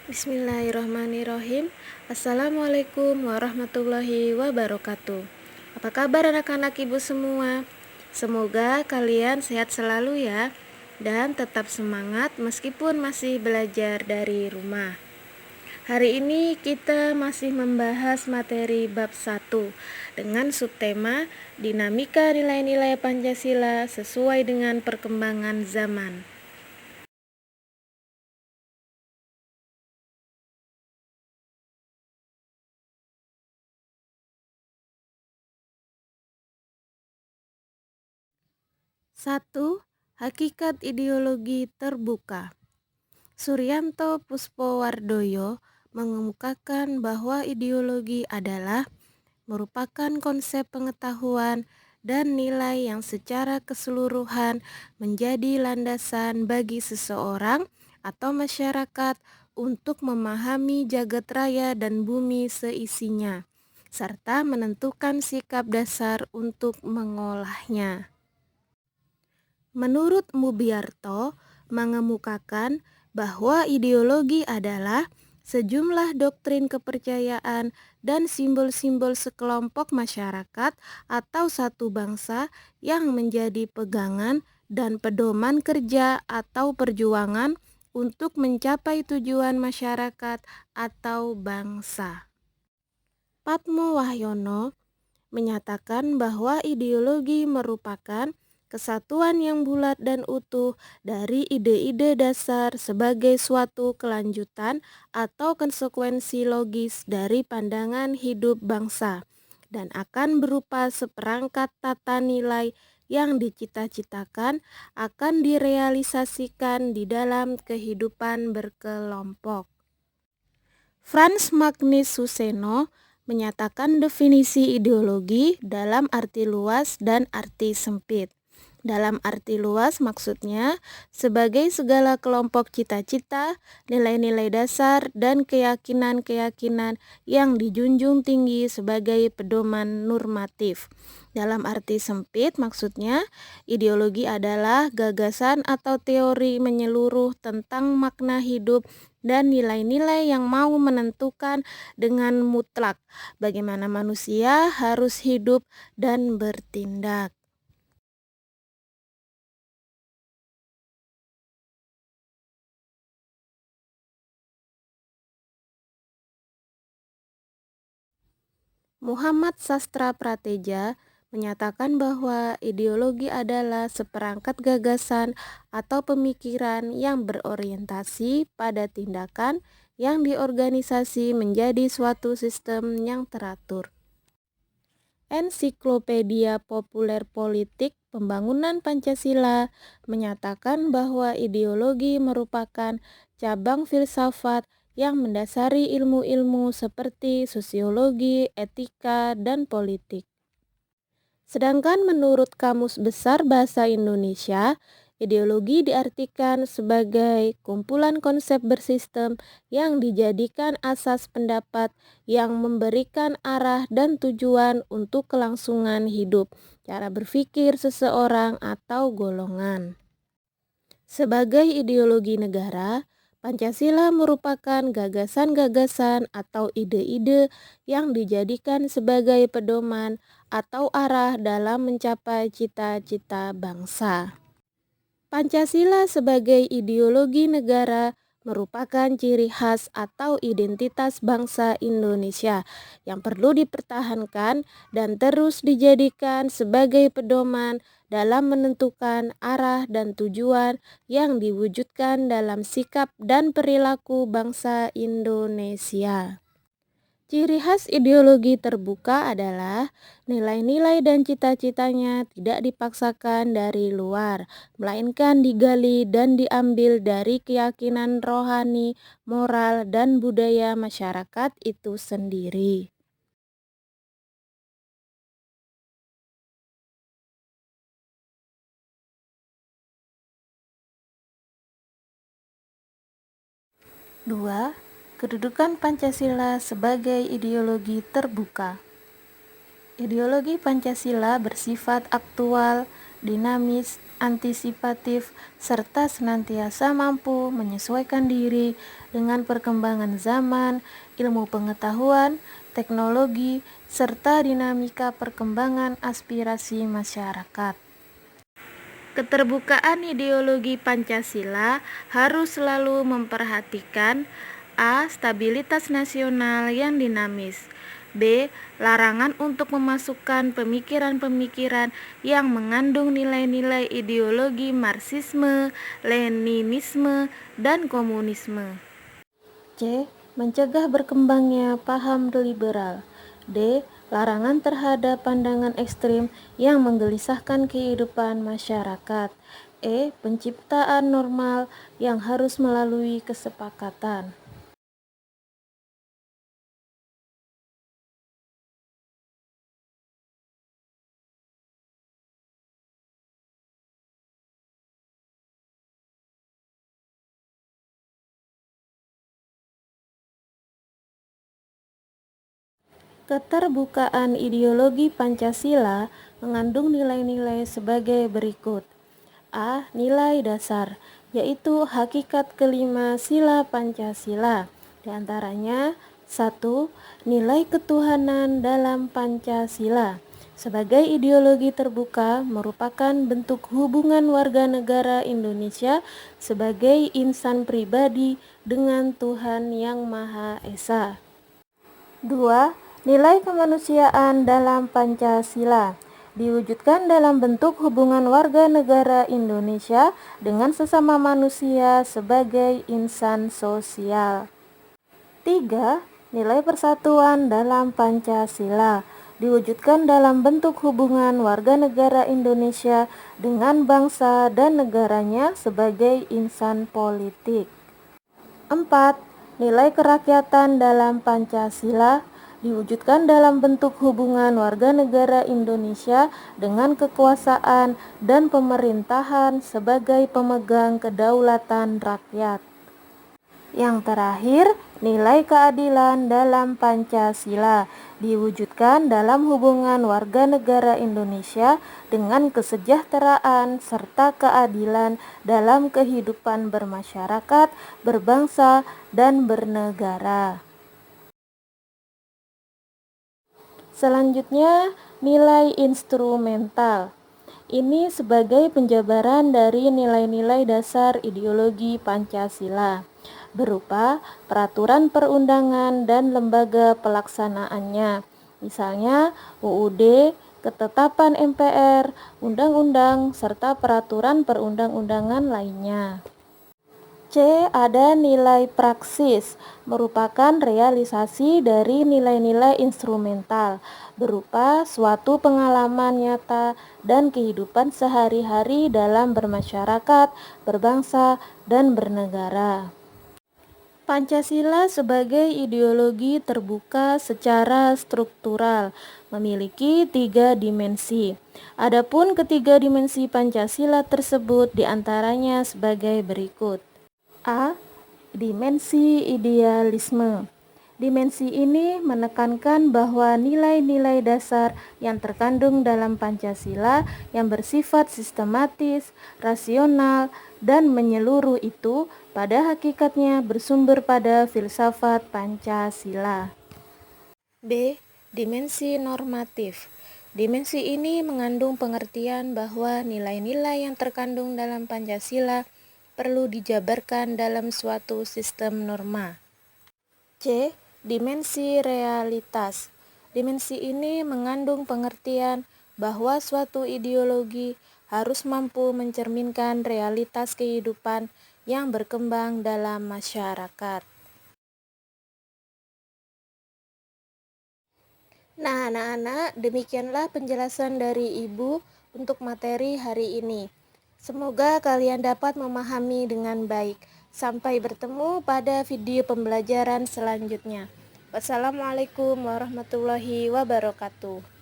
Bismillahirrahmanirrahim. Assalamualaikum warahmatullahi wabarakatuh. Apa kabar anak-anak ibu semua? Semoga kalian sehat selalu ya, dan tetap semangat meskipun masih belajar dari rumah. Hari ini kita masih membahas materi bab 1 dengan subtema dinamika nilai-nilai Pancasila sesuai dengan perkembangan zaman. Satu, hakikat ideologi terbuka. Suryanto Puspowardoyo mengemukakan bahwa ideologi adalah merupakan konsep pengetahuan dan nilai yang secara keseluruhan menjadi landasan bagi seseorang atau masyarakat untuk memahami jagat raya dan bumi seisinya, serta menentukan sikap dasar untuk mengolahnya. Menurut Mubiarto, mengemukakan bahwa ideologi adalah sejumlah doktrin kepercayaan dan simbol-simbol sekelompok masyarakat atau satu bangsa yang menjadi pegangan dan pedoman kerja atau perjuangan untuk mencapai tujuan masyarakat atau bangsa. Patmo Wahyono menyatakan bahwa ideologi merupakan kesatuan yang bulat dan utuh dari ide-ide dasar sebagai suatu kelanjutan atau konsekuensi logis dari pandangan hidup bangsa, dan akan berupa seperangkat tata nilai yang dicita-citakan akan direalisasikan di dalam kehidupan berkelompok. Frans Magnus Suseno menyatakan definisi ideologi dalam arti luas dan arti sempit. Dalam arti luas maksudnya sebagai segala kelompok cita-cita, nilai-nilai dasar, dan keyakinan-keyakinan yang dijunjung tinggi sebagai pedoman normatif. Dalam arti sempit maksudnya ideologi adalah gagasan atau teori menyeluruh tentang makna hidup dan nilai-nilai yang mau menentukan dengan mutlak bagaimana manusia harus hidup dan bertindak. Muhammad Sastra Prateja menyatakan bahwa ideologi adalah seperangkat gagasan atau pemikiran yang berorientasi pada tindakan yang diorganisasi menjadi suatu sistem yang teratur. Ensiklopedia Populer Politik Pembangunan Pancasila menyatakan bahwa ideologi merupakan cabang filsafat yang mendasari ilmu-ilmu seperti sosiologi, etika, dan politik. Sedangkan menurut Kamus Besar Bahasa Indonesia, ideologi diartikan sebagai kumpulan konsep bersistem yang dijadikan asas pendapat yang memberikan arah dan tujuan untuk kelangsungan hidup, cara berpikir seseorang atau golongan. Sebagai ideologi negara, Pancasila merupakan gagasan-gagasan atau ide-ide yang dijadikan sebagai pedoman atau arah dalam mencapai cita-cita bangsa. Pancasila sebagai ideologi negara merupakan ciri khas atau identitas bangsa Indonesia yang perlu dipertahankan dan terus dijadikan sebagai pedoman dalam menentukan arah dan tujuan yang diwujudkan dalam sikap dan perilaku bangsa Indonesia. Ciri khas ideologi terbuka adalah nilai-nilai dan cita-citanya tidak dipaksakan dari luar, melainkan digali dan diambil dari keyakinan rohani, moral, dan budaya masyarakat itu sendiri. Dua, kedudukan Pancasila sebagai ideologi terbuka. Ideologi Pancasila bersifat aktual dinamis, antisipatif, serta senantiasa mampu menyesuaikan diri dengan perkembangan zaman, ilmu pengetahuan, teknologi, serta dinamika perkembangan aspirasi masyarakat. Keterbukaan ideologi Pancasila harus selalu memperhatikan A. Stabilitas nasional yang dinamis, B. Larangan untuk memasukkan pemikiran-pemikiran yang mengandung nilai-nilai ideologi Marxisme, Leninisme, dan komunisme, C. Mencegah berkembangnya paham liberal, D. Larangan terhadap pandangan ekstrim yang menggelisahkan kehidupan masyarakat, E. Penciptaan normal yang harus melalui kesepakatan. Keterbukaan ideologi Pancasila mengandung nilai-nilai sebagai berikut. A. Nilai dasar, yaitu hakikat kelima sila Pancasila. Di antaranya 1. Nilai ketuhanan dalam Pancasila. Sebagai ideologi terbuka merupakan bentuk hubungan warga negara Indonesia sebagai insan pribadi dengan Tuhan Yang Maha Esa. 2. Nilai kemanusiaan dalam Pancasila diwujudkan dalam bentuk hubungan warga negara Indonesia dengan sesama manusia sebagai insan sosial. 3. Nilai persatuan dalam Pancasila diwujudkan dalam bentuk hubungan warga negara Indonesia dengan bangsa dan negaranya sebagai insan politik. 4. Nilai kerakyatan dalam Pancasila diwujudkan dalam bentuk hubungan warga negara Indonesia dengan kekuasaan dan pemerintahan sebagai pemegang kedaulatan rakyat. Yang terakhir, nilai keadilan dalam Pancasila diwujudkan dalam hubungan warga negara Indonesia dengan kesejahteraan serta keadilan dalam kehidupan bermasyarakat, berbangsa, dan bernegara. Selanjutnya, nilai instrumental. Ini sebagai penjabaran dari nilai-nilai dasar ideologi Pancasila, berupa peraturan perundangan dan lembaga pelaksanaannya, misalnya UUD, ketetapan MPR, undang-undang, serta peraturan perundang-undangan lainnya. C. Ada nilai praksis, merupakan realisasi dari nilai-nilai instrumental, berupa suatu pengalaman nyata dan kehidupan sehari-hari dalam bermasyarakat, berbangsa, dan bernegara. Pancasila sebagai ideologi terbuka secara struktural memiliki 3 dimensi. Adapun ketiga dimensi Pancasila tersebut diantaranya sebagai berikut. A. Dimensi idealisme. Dimensi ini menekankan bahwa nilai-nilai dasar yang terkandung dalam Pancasila yang bersifat sistematis, rasional, dan menyeluruh itu pada hakikatnya bersumber pada filsafat Pancasila. B. Dimensi normatif. Dimensi ini mengandung pengertian bahwa nilai-nilai yang terkandung dalam Pancasila perlu dijabarkan dalam suatu sistem norma. C. Dimensi realitas. Dimensi ini mengandung pengertian bahwa suatu ideologi harus mampu mencerminkan realitas kehidupan yang berkembang dalam masyarakat. Nah, anak-anak, demikianlah penjelasan dari Ibu untuk materi hari ini. Semoga kalian dapat memahami dengan baik. Sampai bertemu pada video pembelajaran selanjutnya. Wassalamualaikum warahmatullahi wabarakatuh.